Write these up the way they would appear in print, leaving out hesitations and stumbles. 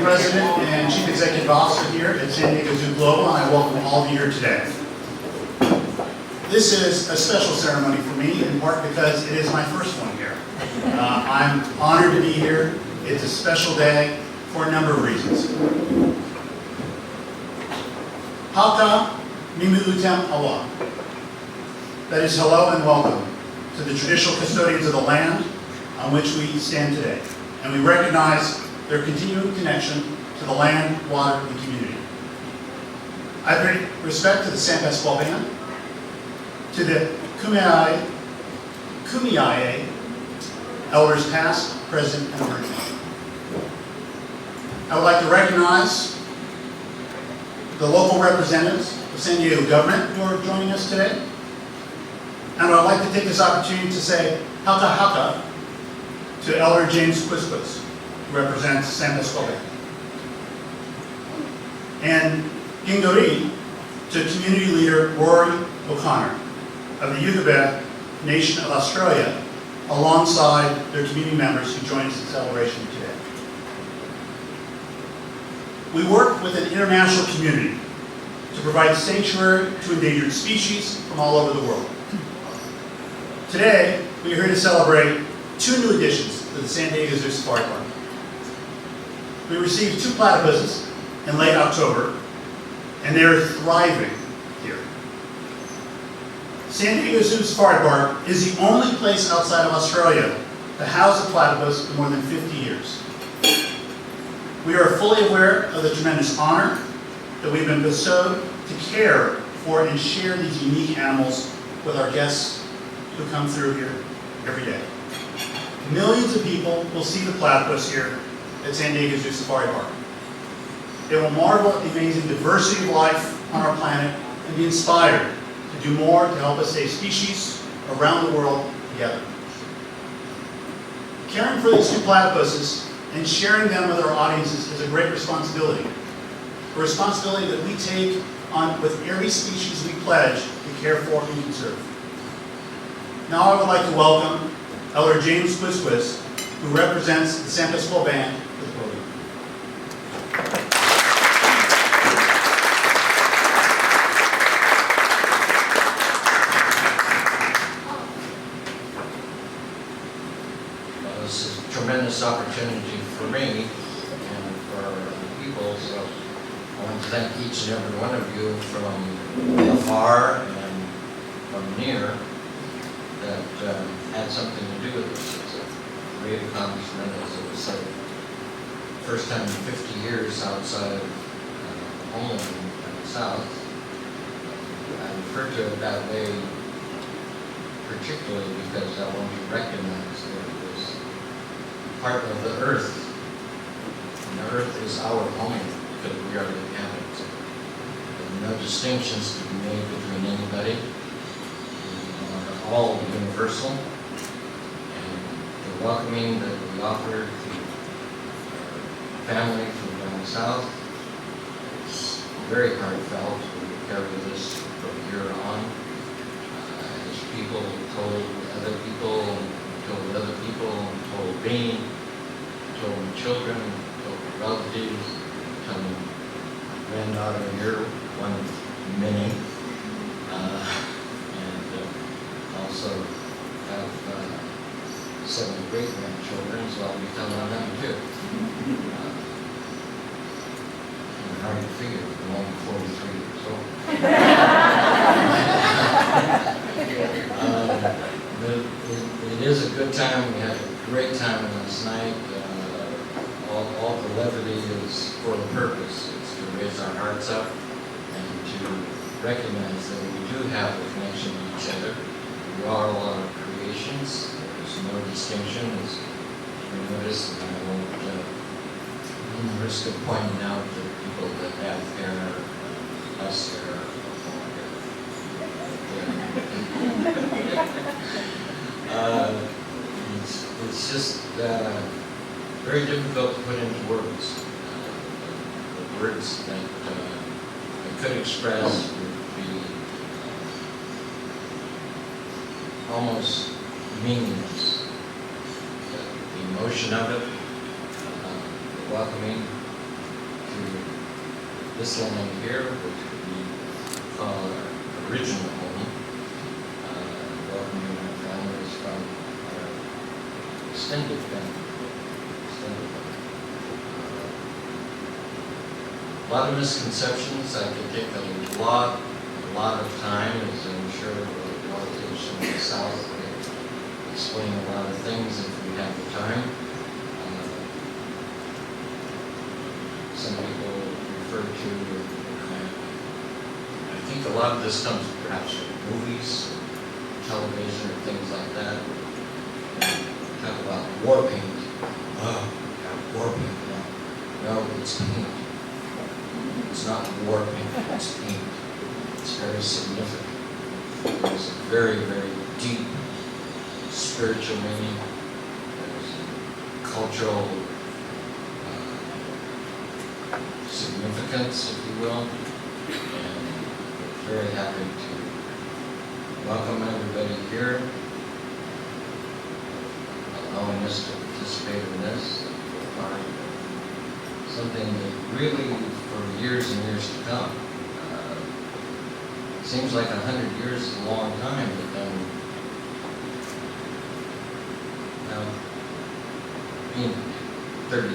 am President and Chief Executive Officer here at San Diego Zoo Global, and I welcome all of you here today. This is a special ceremony for me, in part because it is my first one here. I'm honored to be here. It's a special day for a number of reasons. Haka Mimuutem Awa. That is hello and welcome to the traditional custodians of the land on which we stand today. And we recognize their continuing connection to the land, water, and community. I pay respect to the San Pasquale Band, to the Kumeyaay elders past, present, and emerging. I would like to recognize the local representatives of San Diego government who are joining us today. And I'd like to take this opportunity to say haka haka to Elder James Quisquis, who represents San Pasquale. And Gingori to community leader Rory O'Connor of the Yugubeh Nation of Australia, alongside their community members who join us in celebration today. We work with an international community to provide sanctuary to endangered species from all over the world. Today, we are here to celebrate two new additions to the San Diego Zoo Safari Park. We received 2 platypuses in late October, and they're thriving here. San Diego Zoo Safari Park is the only place outside of Australia to house a platypus for more than 50 years. We are fully aware of the tremendous honor that we've been bestowed to care for and share these unique animals with our guests who come through here every day. Millions of people will see the platypus here at San Diego Zoo Safari Park. They will marvel at the amazing diversity of life on our planet and be inspired to do more to help us save species around the world together. Caring for these 2 platypuses and sharing them with our audiences is a great responsibility. A responsibility that we take on with every species we pledge to care for and conserve. Now I would like to welcome Elder James Quisquis, who represents the San Pasquale Band, to the podium. Well, this is a tremendous opportunity for me and for the people, so I want to thank each and every one of you from afar and from near that had something to do with this. It's a great accomplishment, as it was said. First time in 50 years outside of homeland in the South. I refer to it that way particularly because I want to recognize that it was part of the earth. And the earth is our home because we are the inhabitants. There are no distinctions to be made between anybody. All universal, and the welcoming that we offer to our family from down south is very heartfelt. We carry this from here on. As people told other people, told other people, told me, told my children, told my relatives, told my granddaughter here, one of many. Also have 7 great-grandchildren, so I'll be telling on them too. Hard to figure, I'm only 43 years old. It is a good time. We had a great time last night. All the levity is for a purpose. It's to raise our hearts up and to recognize that we do have a connection to each other. We are a lot of creations. There's no distinction, as you notice, and I won't risk of pointing out the people that have hair, less hair, more hair. It's just very difficult to put into words. The words that I could express would be almost meaningless. The emotion of it, the welcoming, this land here, which we call our original home, welcoming our families from our extended family. A lot of misconceptions. I could take a lot of time, as I'm sure the relatives from the South will explain a lot of things if we have the time. Some people refer to, I think a lot of this comes perhaps from movies, television, or things like that. Talk about war paint. Oh, yeah, war paint. No, it's paint. It's not war paint, it's paint. It's very significant. There's a very, very deep spiritual meaning. There's cultural significance, if you will. And we're very happy to welcome everybody here, allowing us to participate in this. Something that really, for years and years to come, seems like 100 years is a long time, but then, now, being 39,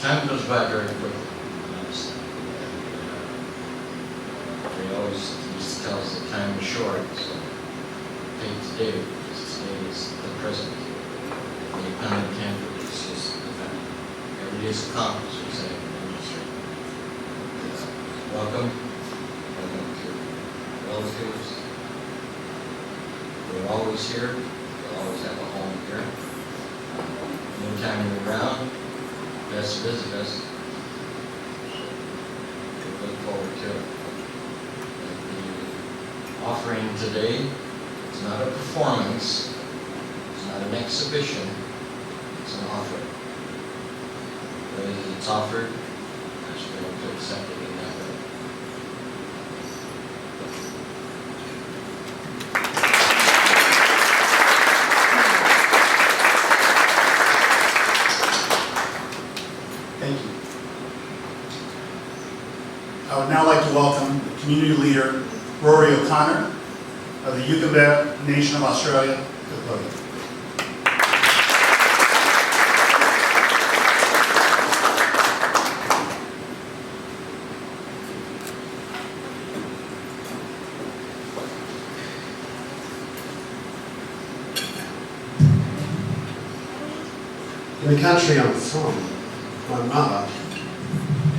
time goes by very quickly, honestly. They always used to tell us that time is short, so take today, because today is the present. The pun intended, it's just the fact. Every day is accomplished, we say in the industry. Welcome to relatives. We're always here. We'll always have a home here. Anytime you're around, best visit us. We look forward to it. The offering today is not a performance. It's not an exhibition. It's an offering. The way that it's offered, I should be able to accept it in that way. Thank you. I would now like to welcome the community leader, Rory O'Connor, of the Unveiled Nation of Australia, to the podium. In the country I'm from, my mother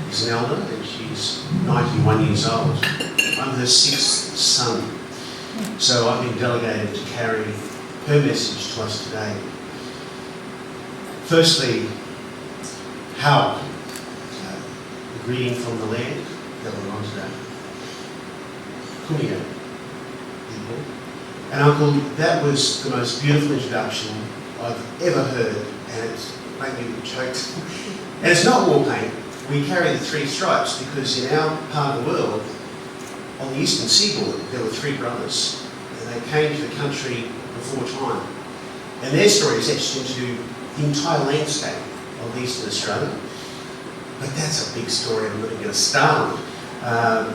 is an elder and she's 91 years old. I'm her sixth son, so I've been delegated to carry her message to us today. Firstly, how the greeting from the land that we're on today. Kumia, people. And Uncle, that was the most beautiful introduction I've ever heard, and it's made me choked. And it's not war paint. We carry the three stripes because in our part of the world, on the eastern seaboard, there were three brothers, and they came to the country before time. And their story is etched into the entire landscape of eastern Australia. But that's a big story I'm not going to start on.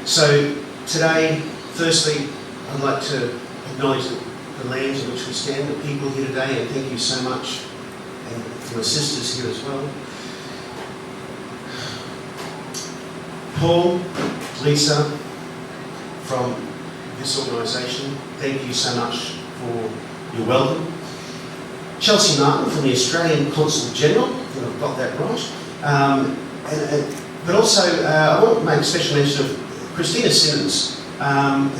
So today, firstly, I'd like to acknowledge the lands in which we stand, the people here today, and thank you so much, and for my sisters here as well. Paul, Lisa, from this organisation, thank you so much for your welcome. Chelsea Martin from the Australian Consul General, I think I've got that right. But also, I want to make a special mention of Christina Simmons,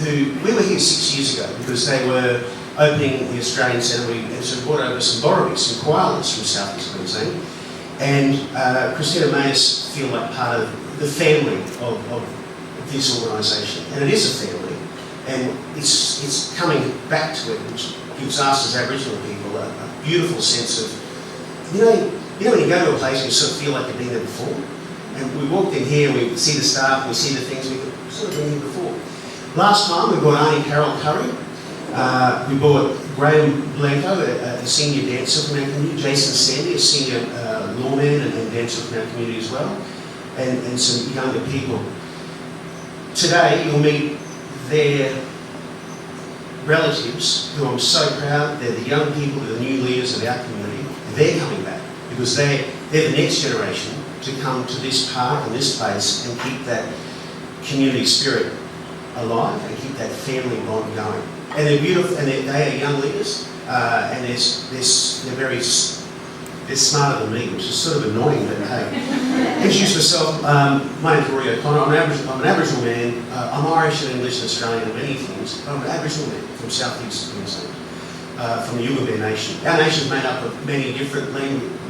who we were here 6 years ago because they were opening the Australian Centre. And so we brought over some borrowers, some koalas from South East Queensland. And Christina made us feel like part of the family of this organisation. And it is a family. And it's coming back to it, which gives us as Aboriginal people a beautiful sense of, you know when you go to a place and you sort of feel like you've been there before. And we walked in here, we see the staff, we see the things we've sort of been here before. Last time we brought Auntie Carol Curry. We brought Graham Blanco, a senior dancer from our community, Jason Sandy, a senior lawman and dancer from our community as well, and some younger people. Today you'll meet their relatives, who I'm so proud, they're the young people, they're the new leaders of our community, and they're coming back because they're the next generation to come to this park and this place and keep that community spirit alive and keep that family bond going. And they're beautiful, and they are young leaders, and they're smarter than me, which is sort of annoying, but hey. Introduce myself, my name's Rory O'Connor, I'm an Aboriginal man, I'm Irish and English and Australian and many things, but I'm an Aboriginal man from southeast Queensland, from the Yugambeh Nation. Our nation is made up of many different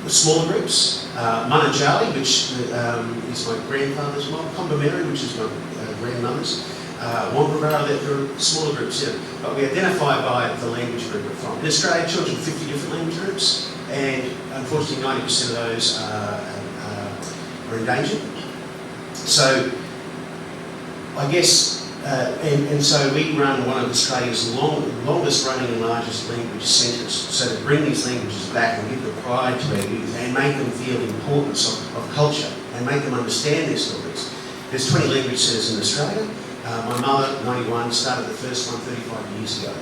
smaller groups, Mununjali, which is my grandfather's mom, Kombumerri, which is my grandmother's, Wongarara, there are smaller groups here, but we identify by the language group we're from. In Australia, children have 50 different language groups, and unfortunately 90% of those are endangered. So, I guess, and so we run one of Australia's longest running and largest language centres, so to bring these languages back and give the pride to our youth and make them feel the importance of culture and make them understand their stories. There's 20 language centres in Australia. My mother, 91, started the first one 35 years ago.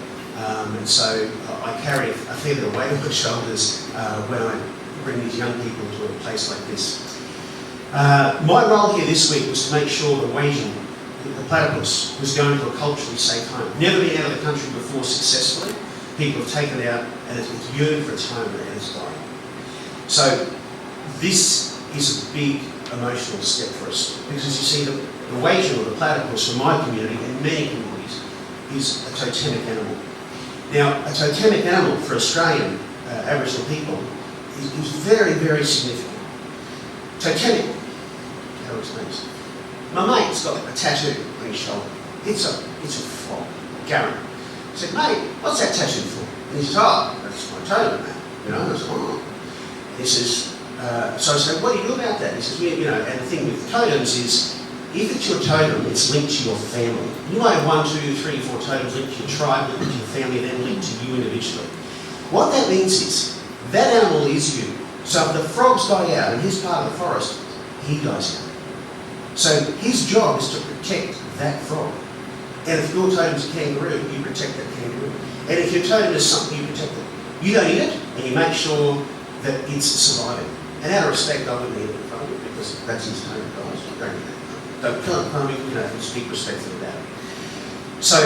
And so I carry a fair bit of weight on my shoulders when I bring these young people to a place like this. My role here this week was to make sure the Wasian, the platypus, was going to a culturally safe home. Never been out of the country before successfully. People have taken it out and it's yearned for its home and it's dying. So this is a big emotional step for us because you see the Wasian or the platypus in my community and many communities is a totemic animal. Now, a totemic animal for Australian Aboriginal people is very, very significant. Totemic, how to explain this? My mate's got a tattoo on his shoulder. It's a frog, Garen. I said, mate, what's that tattoo for? And he says, oh, that's my totem, mate. You know, I said, oh. He says, so I said, what do you do about that? He says, well, you know, and the thing with totems is, if it's your totem, it's linked to your family. You might have 1, 2, 3, 4 totems linked to your tribe, linked to your family, then linked to you individually. What that means is, that animal is you. So if the frogs die out in his part of the forest, he dies out. So his job is to protect that frog. And if your totem's a kangaroo, you protect that kangaroo. And if your totem is something, you protect it. You don't eat it, and you make sure that it's surviving. And out of respect, I wouldn't eat it in front of it, because that's his totem, guys. Don't eat it. Don't kill it, you know, speak respectfully about it. So,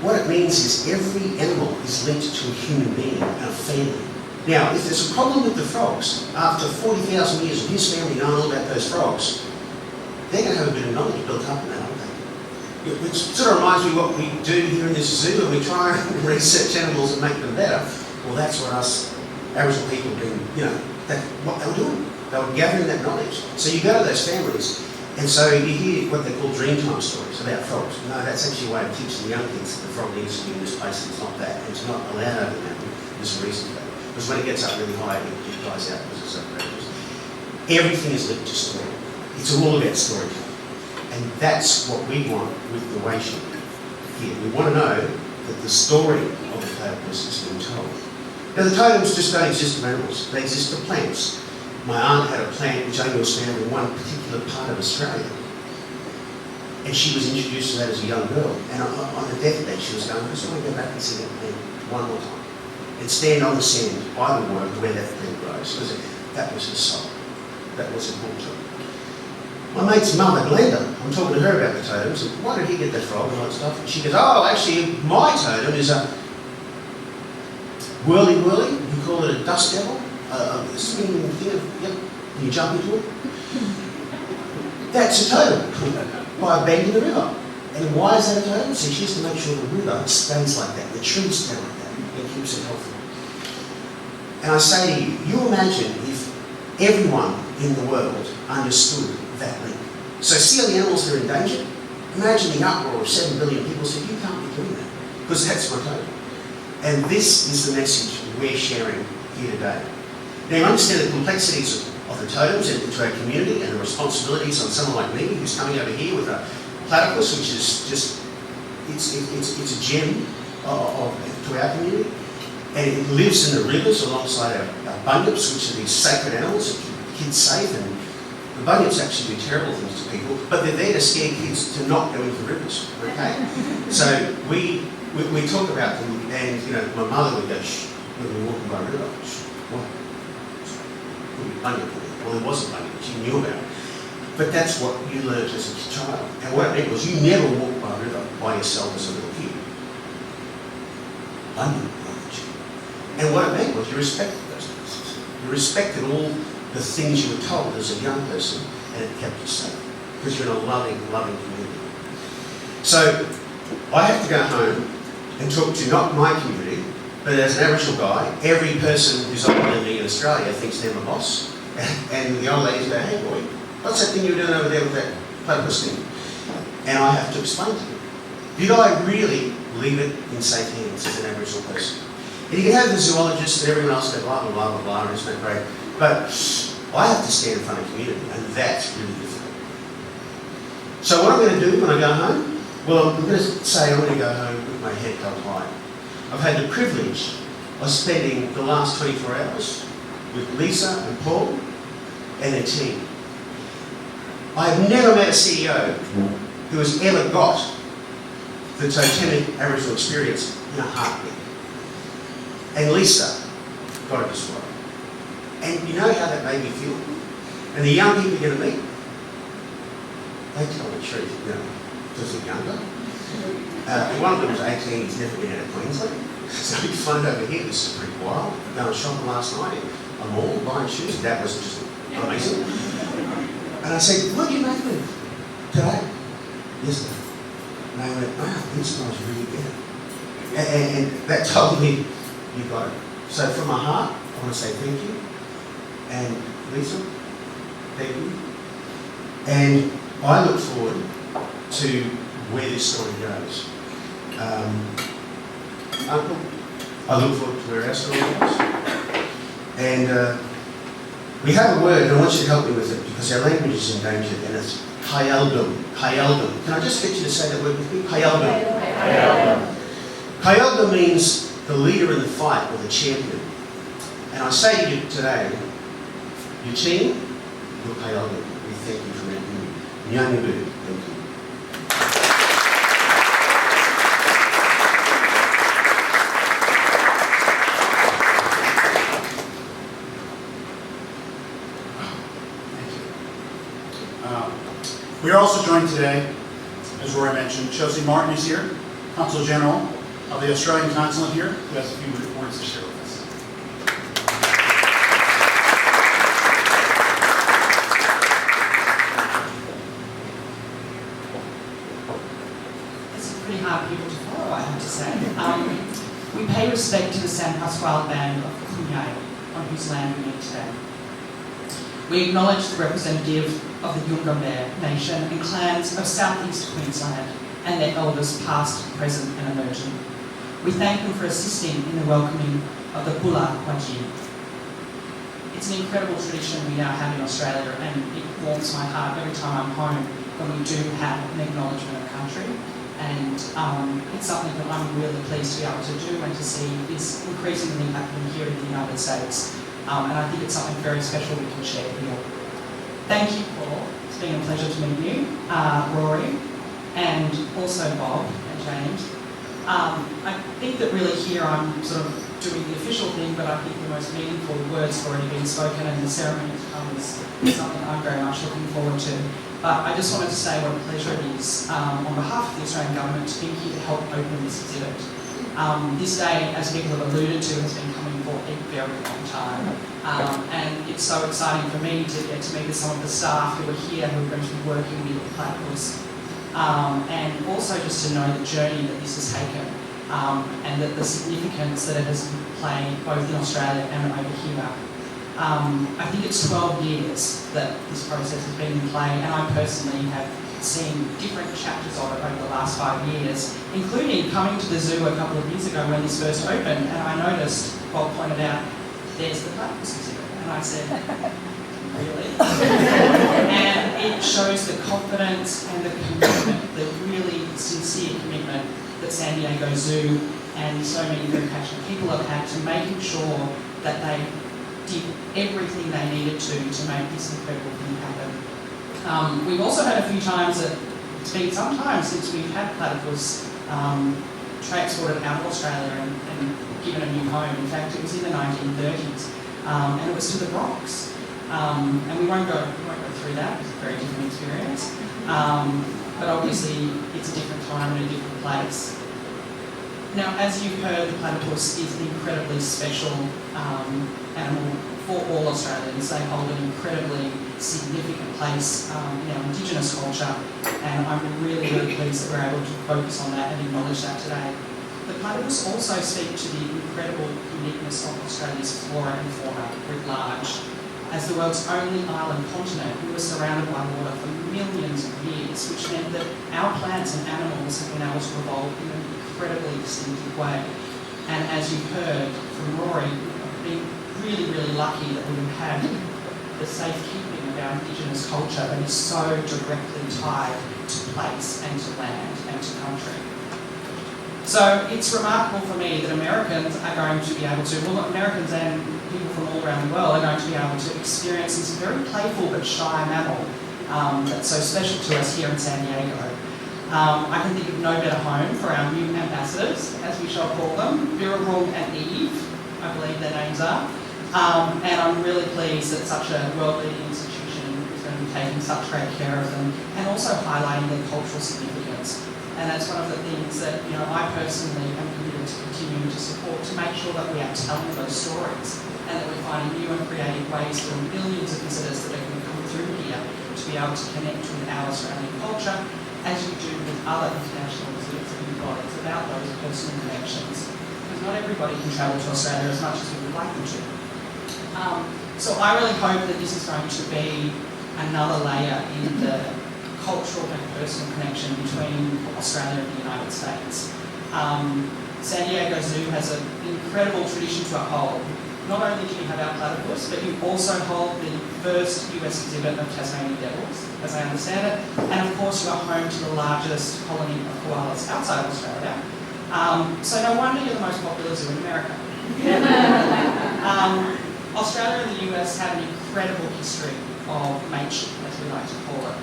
what it means is every animal is linked to a human being and a family. Now, if there's a problem with the frogs, after 40,000 years of his family knowing all about those frogs, they're going to have a bit of knowledge built up in that, aren't they? Which sort of reminds me of what we do here in this zoo, when we try and research animals and make them better. Well, that's what us Aboriginal people do, you know, that's what they were doing. They were gathering that knowledge. So you go to those families, and so you hear what they call dreamtime stories about frogs. No, that's actually a way of teaching the young kids that the frog needs to be in this place and it's not that. And it's not allowed over the mountain. There's a reason for that. Because when it gets up really high, it dies out because it's so precious. Everything is linked to story. It's all about storytelling. And that's what we want with the Wasian here. We want to know that the story of the platypus is being told. Now, the totems just don't exist for animals. They exist for plants. My aunt had a plant which only was found in one particular part of Australia. And she was introduced to that as a young girl. And on her deathbed, she was going, I just want to go back and see that plant one more time. And stand on the sand by the water where that plant grows. That was her soul. That was important to her. My mate's mother, Glenda, I'm talking to her about the totems. And why did he get that frog and all that stuff? And she goes, oh, actually, my totem is a whirly-whirly. You call it a dust devil. A swinging thing, yep, you jump into it. That's a totem by a bend in the river. And why is that a totem? So she has to make sure the river stays like that, the trees stay like that, and keeps it healthy. And I say to you, you imagine if everyone in the world understood that link. So see all the animals that are endangered? Imagine the uproar of 7 billion people said, you can't be doing that, because that's my totem. And this is the message we're sharing here today. Now, you understand the complexities of the totems and to our community and the responsibilities on someone like me who's coming over here with a platypus, which is just, it's a gem to our community. And it lives in the rivers alongside our bunyips, which are these sacred animals that keep kids safe. And the bunyips actually do terrible things to people, but they're there to scare kids to not go into the rivers, okay? So we talk about them, and you know, my mother would go, shh, when we were walking by a river, shh, what? Could be a bunyip. Well, there was a bunyip, she knew about it. But that's what you learned as a child. And what it meant was you never walked by a river by yourself as a little kid. Bunyip knowledge. And what it meant was you respected those places. You respected all the things you were told as a young person, and it kept you safe. Because you're in a loving, loving community. So I have to go home and talk to not my community, but as an Aboriginal guy, every person who's older than me in Australia thinks they're my boss. And the old ladies go, hey boy, what's that thing you're doing over there with that platypus thing? And I have to explain to them. Did I really leave it in safe hands as an Aboriginal person? And you can have the zoologists and everyone else go blah, blah, blah, blah, blah, and isn't that great? But I have to stand in front of community, and that's really difficult. So what I'm going to do when I go home? Well, I'm going to say I'm going to go home with my head held high. I've had the privilege of spending the last 24 hours with Lisa and Paul and their team. I've never met a CEO who has ever got the totemic Aboriginal experience in a heartbeat. And Lisa got it as well. And you know how that made me feel? And the young people you're going to meet, they tell the truth, you know, because they're younger. One of them was 18, he's never been out of Queensland. So he flown over here, this is pretty wild. Going shopping last night in a mall, buying shoes. That was just amazing. And I said, what did you make of it today? Yesterday. And they went, wow, these guys really get it. And that told me, you got it. So from my heart, I want to say thank you. And Lisa, thank you. And I look forward to where this story goes. Uncle, I look forward to where our story goes. And we have a word, and I want you to help me with it, because our language is endangered, and it's Kayaldum. Kayaldum. Can I just get you to say that word with me? Kayaldum. Kayaldum. Kayaldum means the leader in the fight, or the champion. And I say to you today, your team, your Kayaldum. We thank you for that. Nyanyabu. Thank you. We are also joined today, as Rory mentioned, Chelsea Martin is here, Consul General of the Australian Consulate here, who has a few words to share with us. It's a pretty hard people to follow, I have to say. We pay respect to the San Pasquale band of Kunyai, on whose land we meet today. We acknowledge the representative of the Yungamber Nation and clans of southeast Queensland and their elders past, present and emerging. We thank them for assisting in the welcoming of the Pula Wajir. It's an incredible tradition we now have in Australia, and it warms my heart every time I'm home when we do have an acknowledgement of country. And it's something that I'm really pleased to be able to do and to see is increasingly happening here in the United States. And I think it's something very special we can share here. Thank you, Paul. It's been a pleasure to meet you, Rory, and also Bob and James. I think that really here I'm sort of doing the official thing, but I think the most meaningful words have already been spoken, and the ceremony to come is something I'm very much looking forward to. But I just wanted to say what a pleasure it is on behalf of the Australian Government to be here to help open this exhibit. This day, as people have alluded to, has been coming for a very long time. And it's so exciting for me to get to meet with some of the staff who are here who are going to be working with the platypus. And also just to know the journey that this has taken and that the significance that it has played both in Australia and over here. I think it's 12 years that this process has been in play, and I personally have seen different chapters of it over the last 5 years, including coming to the zoo a couple of years ago when this first opened, and I noticed, Bob pointed out, there's the platypus exhibit, and I said, really? And it shows the confidence and the commitment, the really sincere commitment that San Diego Zoo and so many very passionate people have had to making sure that they did everything they needed to make this incredible thing happen. We've also had a few times that it's been some time since we've had platypus transported out of Australia and given a new home. In fact, it was in the 1930s, and it was to the Bronx. And we won't go through that. It's a very different experience. But obviously, it's a different time and a different place. Now, as you've heard, the platypus is an incredibly special animal for all Australians. They hold an incredibly significant place in our Indigenous culture, and I'm really, really pleased that we're able to focus on that and acknowledge that today. The platypus also speak to the incredible uniqueness of Australia's flora and fauna writ large. As the world's only island continent, we were surrounded by water for millions of years, which meant that our plants and animals have been able to evolve in an incredibly distinctive way. And as you've heard from Rory, we've been really, really lucky that we've had the safekeeping of our Indigenous culture that is so directly tied to place and to land and to country. So it's remarkable for me that Americans are going to be able to, well, Americans and people from all around the world are going to be able to experience this very playful but shy mammal that's so special to us here in San Diego. I can think of no better home for our new ambassadors, as we shall call them, Birabong and Eve, I believe their names are. And I'm really pleased that such a world-leading institution is going to be taking such great care of them and also highlighting their cultural significance. And that's one of the things that I personally am committed to continuing to support, to make sure that we are telling those stories and that we're finding new and creative ways for millions of visitors that are going to come through here to be able to connect with our Australian culture, as you do with other international visitors that you've got. It's about those personal connections. Because not everybody can travel to Australia as much as we would like them to. So I really hope that this is going to be another layer in the cultural and personal connection between Australia and the United States. San Diego Zoo has an incredible tradition to uphold. Not only do you have our platypus, but you also hold the first US exhibit of Tasmanian devils, as I understand it, and of course you are home to the largest colony of koalas outside of Australia. So no wonder you're the most popular zoo in America. Australia and the US have an incredible history of mateship, as we like to call it.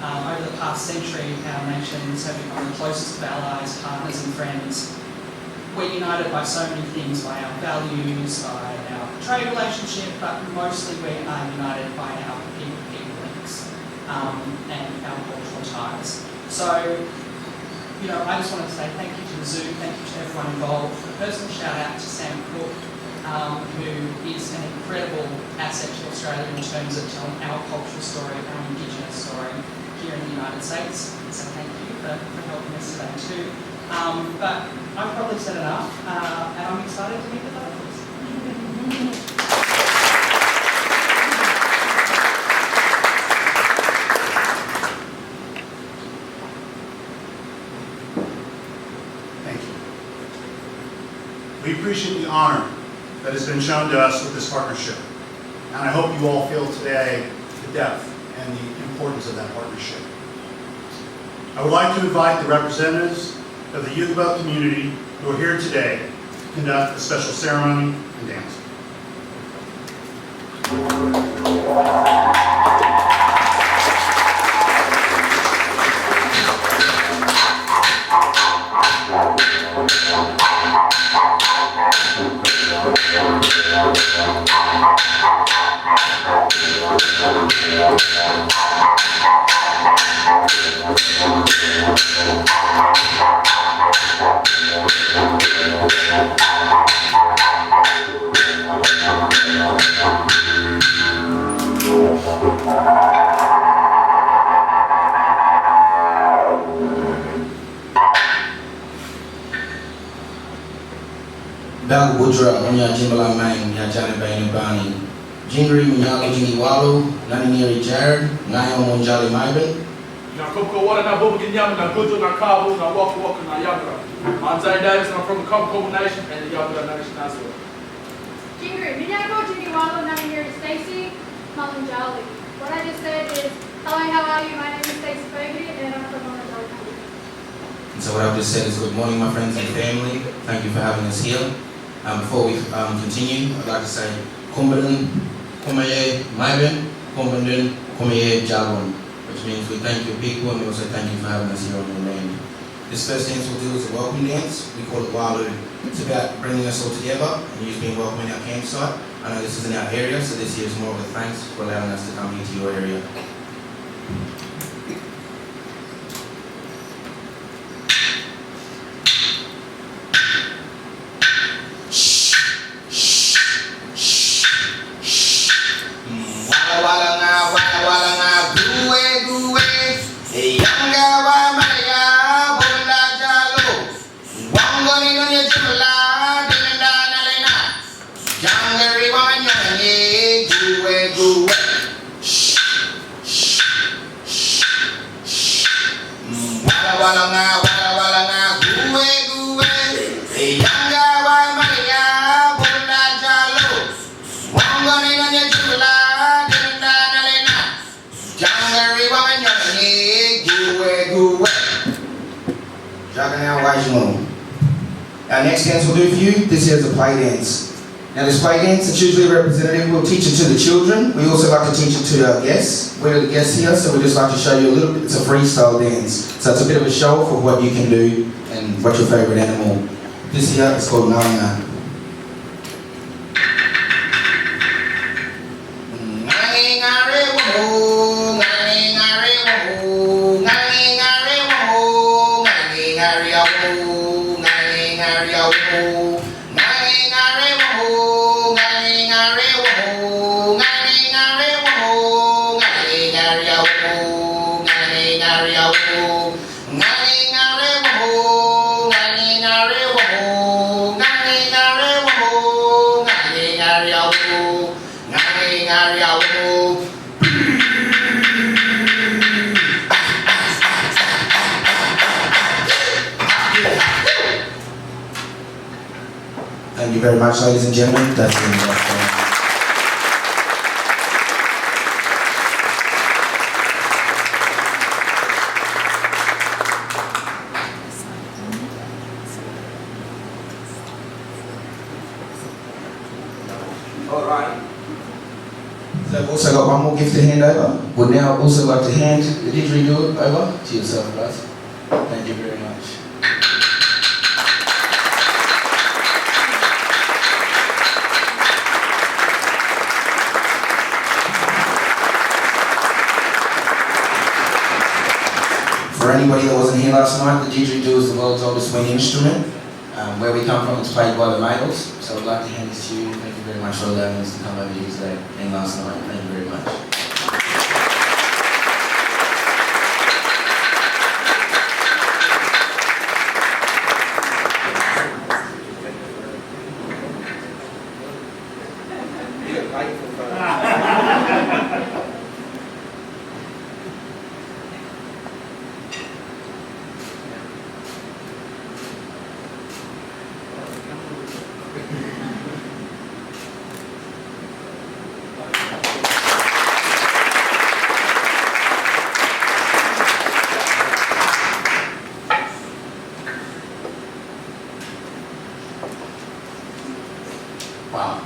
Over the past century, our nations have become the closest of allies, partners and friends. We're united by so many things, by our values, by our trade relationship, but mostly we are united by our people-to-people links and our cultural ties. So, I just wanted to say thank you to the zoo, thank you to everyone involved. A personal shout out to Sam Cook, who is an incredible asset to Australia in terms of telling our cultural story, our Indigenous story here in the United States. So thank you for helping us today too. But I've probably said enough, and I'm excited to meet the others. Thank you. We appreciate the honor that has been shown to us with this partnership. And I hope you all feel today the depth and the importance of that partnership. I would like to invite the representatives of the Yucca community who are here today to conduct a special ceremony and dance. Bang Budra Onya Jimbala Mang Yajani Bain Bani Jingri Minyako Jingi Walu Nani Niri Jared Nayo Monjali Maiben Na Coco Water na Bobo Ginyam na Gudu na Kabu na Waka Waka na Yagra. Manzai Davis, I'm from the Coco Nation and the Yagra Nation as well. Jingri, Minyako Jingi Walu Nani Niri Stacy Malanjali. What I just said is, hello, how are you? My name is Stacey Fogarty and I'm from Malanjali. And so what I've just said is good morning, my friends and family. Thank you for having us here. Before we continue, I'd like to say Kumbadan, Kumaye, Maiben, Kumbadan, Kumaye, Jalwan, which means we thank your people and we also thank you for having us here on your land. This first dance we'll do is a welcome dance. We call it Walu. It's about bringing us all together and you being welcome in our campsite. I know this is in our area, so this year is more of a thanks for allowing us to come here to your area. Our next dance we'll do for you, this here is a play dance. Now this play dance, it's usually a representative. We'll teach it to the children. We also like to teach it to our guests. We're the guests here, so we just like to show you a little bit. It's a freestyle dance. So it's a bit of a show off of what you can do and what's your favourite animal. This here is called Nanga. Thank you very much, ladies and gentlemen. That's the end of our show. So I've also got one more gift to hand over. Would now also like to hand the didgeridoo over to yourself, guys. Thank you very much. For anybody that wasn't here last night, the didgeridoo is the world's oldest wind instrument. Where we come from, it's played by the males. So I'd like to hand this to you. Thank you very much for allowing us to come over here today and last night. Thank you very much. Wow.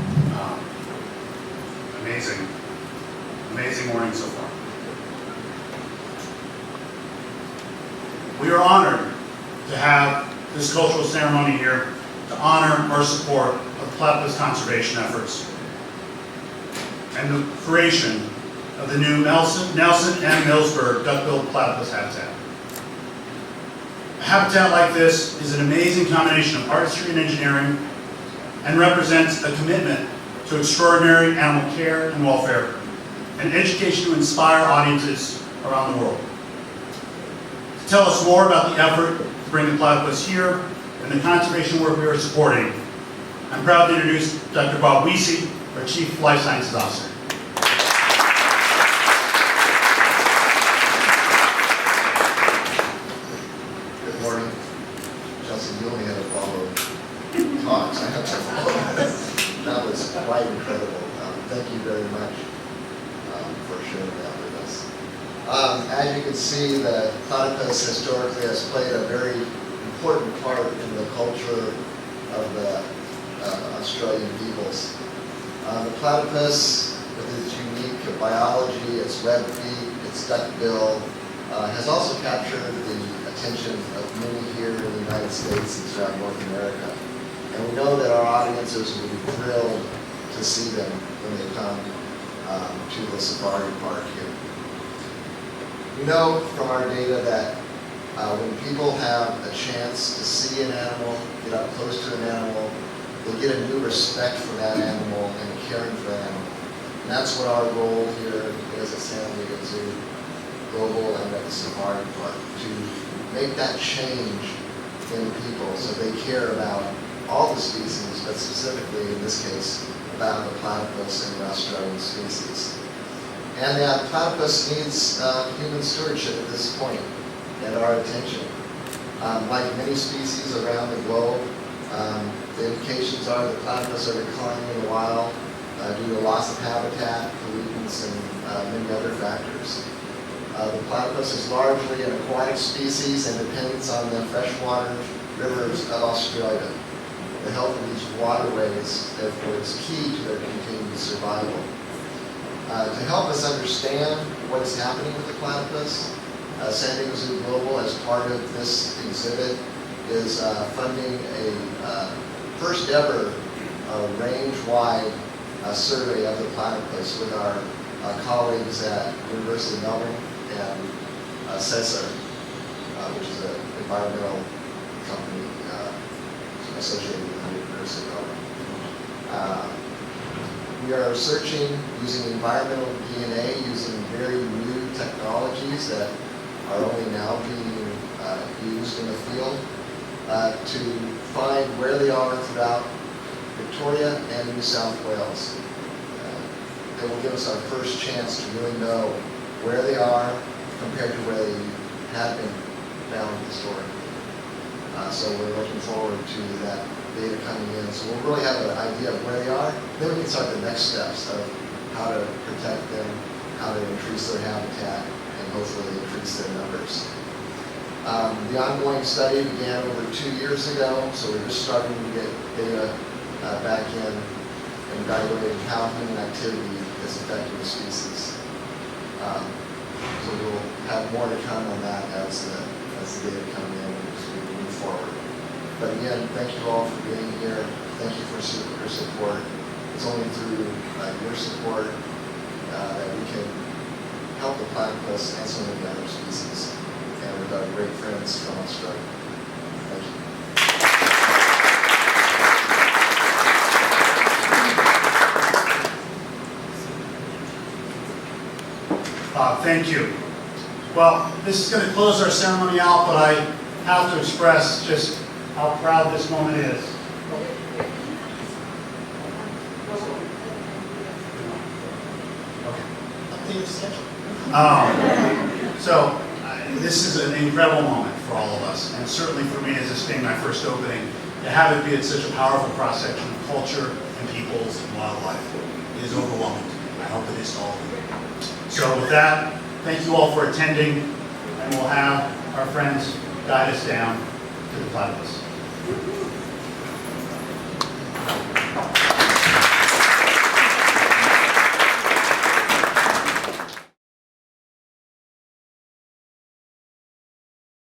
Amazing morning so far. We are honored to have this cultural ceremony here to honor our support of platypus conservation efforts and the creation of the new Nelson and Millsburg duck-billed platypus habitat. A habitat like this is an amazing combination of artistry and engineering and represents a commitment to extraordinary animal care and welfare and education to inspire audiences around the world. To tell us more about the effort to bring the platypus here and the conservation work we are supporting, I'm proud to introduce Dr. Bob Wiese, our Chief Life Sciences Officer. Good morning. Chelsea, you only had to follow talks. I had to follow. That was quite incredible. Thank you very much for sharing that with us. As you can see, the platypus historically has played a very important part in the culture of the Australian peoples. The platypus, with its unique biology, its web feet, its duck bill, has also captured the attention of many here in the United States and throughout North America. And we know that our audiences will be thrilled to see them when they come to the safari park here. We know from our data that when people have a chance to see an animal, get up close to an animal, they get a new respect for that animal and caring for that animal. And that's what our role here is at San Diego Zoo, Global and at the Safari Park, to make that change in people so they care about all the species, but specifically in this case about the platypus and the Australian species. And the platypus needs human stewardship at this point and our attention. Like many species around the globe, the indications are that platypus are declining in the wild due to loss of habitat, pollutants, and many other factors. The platypus is largely an aquatic species and depends on the freshwater rivers of Australia. The health of these waterways, therefore, is key to their continued survival. To help us understand what is happening with the platypus, San Diego Zoo Global, as part of this exhibit, is funding a first ever range-wide survey of the platypus with our colleagues at University of Melbourne and CESAR, which is an environmental company associated with the University of Melbourne. We are searching using environmental DNA, using very new technologies that are only now being used in the field to find where they are throughout Victoria and New South Wales. That will give us our first chance to really know where they are compared to where they have been found historically. So we're looking forward to that data coming in. So we'll really have an idea of where they are. Then we can start the next steps of how to protect them, how to increase their habitat, and hopefully increase their numbers. The ongoing study began over 2 years ago, so we're just starting to get data back in and evaluating how human activity is affecting the species. So we'll have more to come on that as the data come in and as we move forward. But again, thank you all for being here. Thank you for your support. It's only through your support that we can help the platypus and so many other species, and with our great friends from Australia. Thank you. Thank you. Well, this is going to close our ceremony out, but I have to express just how proud this moment is. This is an incredible moment for all of us, and certainly for me as this being my first opening, to have it be at such a powerful cross-section of culture and peoples and wildlife is overwhelming to me. I hope it is to all of you. So with that, thank you all for attending, and we'll have our friends guide us down to the platypus.